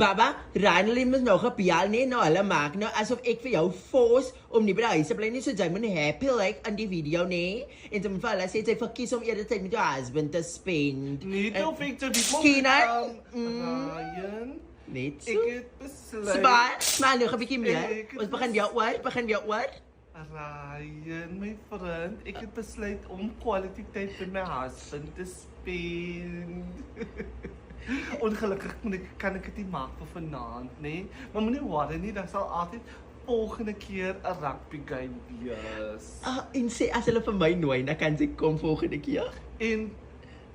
Baba, Ryan mos nou gebel nie, nou hulle maak nou asof ek vir jou force om nie by die huis te bly nie, so jy moet happy like in die video nie. En dan vir hulle sê jy verkies om eerder tyd met jou husband te spend. Niet of ik te die Kina? Ryan, Net so. ik het besluit. Maar nou 'n bietjie meer. Ek het Ons begin weer oor. Ryan, my vriend, ik heb besluit om quality tijd met mijn husband te spend. Ongelukkig kan ik het niet maken voor vanavond, nee. Maar meneer Warren, nie, dat zal altijd volgende keer een rugby game wees. En sê as hulle vir my nooi, dan kan sy kom volgende keer. En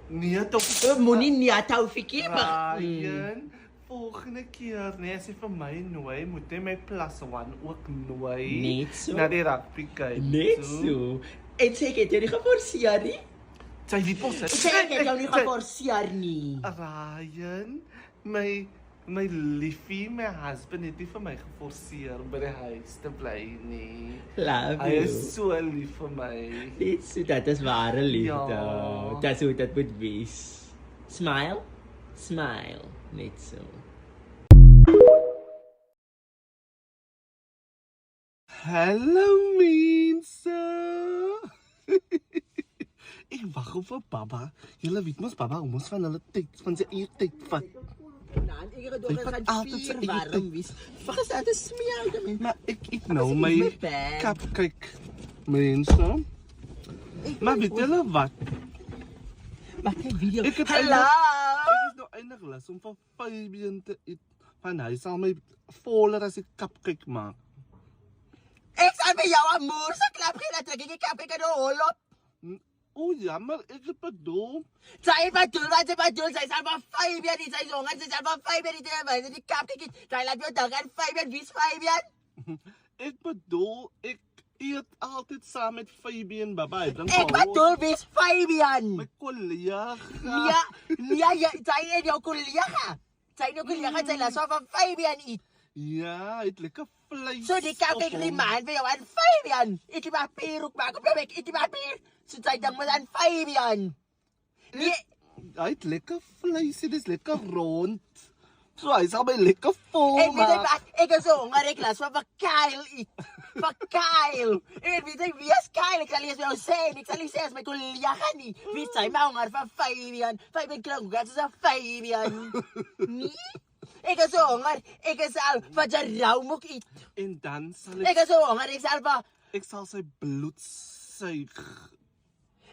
nee, toch. Moenie nie Taufikie, maar Ryan, volgende keer, nee, as jy vir my nooi, moet jy my plus one ook nooi. Net so. Na die rugby game. Net toe. so. En sê ek het jou nie geforseer nie. Sy die pos. Sê ek het jou nie geforseer nie. Ryan, my liefie, my husband het nie vir my geforseer om by die huis te bly nie. Love Hy you. is so lief vir my. Net so, dat is ware liefde. Ja. Dat is hoe dit moet wees. Smile, smile. Net so. Hallo mense. Ek wag op vir Baba. Julle weet mos Baba, ons van hulle tyd, van sy eie tyd vat. Nou, ek het Hy vat altyd sy eie tyd. wees. Vergeet dat dit smeer dan. Maar ek eet nou As ek my eet my bag. cupcake. Mense. Maar weet julle wat? Maak 'n video. Ek het Hallo. Ek is nou eindig lus om van Fabian te eet. Van hy sal my voller as ek cupcake maak. Ek sal by jou 'n moer se klap gee dat ek kap ek nou hol op. O ja, maar ek het bedoel. Sy bedoel, sy sal van 5 jaar nie, sy jongen, sy sal van 5 jaar nie te wys, die kap kyk, sy laat jou dink aan 5 jaar, wie's 5 jaar? Ek bedoel, ek eet altyd saam met Fabian Baba. Ek bedoel, wie's 5 jaar? My kollega. Nee, sy het jou kollega. Sy het jou kollega, sy laat so van 5 jaar eet. Ja, hy het lekker vleis. So die kap kyk op die hom. man vir jou aan 5 jaar. Eet die papier ook maak op jou weg, eet die papier. So sy dink met aan 5 jaar. Nee, Hy het lekker vleis, dit is lekker rond. So hy sal my lekker vol ek weet maak. wat, ek is so honger, ek laat van Kyle eet. Van Kyle. Ek weet wie is Kyle, ek sal nie eens vir jou sê, ek sal nie sê as my kollega nie. Wie sy my honger van 5 jaar. 5 en klink, dat is 'n 5 jaar. Nee? Ek is so honger, ek is al van jy rou moet eet. En dan sal Ek is so honger, ek sal sy bloed suig.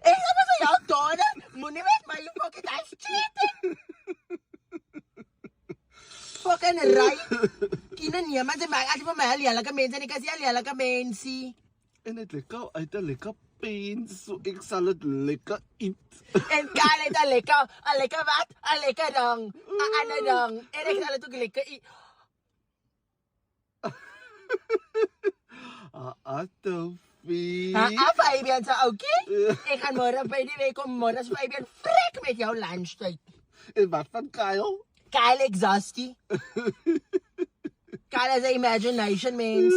ek sal vir jou donder, moenie met my you fucking ass cheating. Fucking right. Kina nie, maar jy maak as vir my lelike mense en ek is nie lelike mensie. En het lekker uit 'n lekker pen, so ek sal dit lekker eet. En Kyle het 'n lekker wat? 'n lekker ding. 'n ander ding. En ek sal dit ook lekker eet. Tofie. Fabian sê okay. Ek gaan môre by die week kom môre as Fabian frek met jou lunchtyd. En wat van Kyle? Kyle exhaustie. Kyle is 'n imagination mens.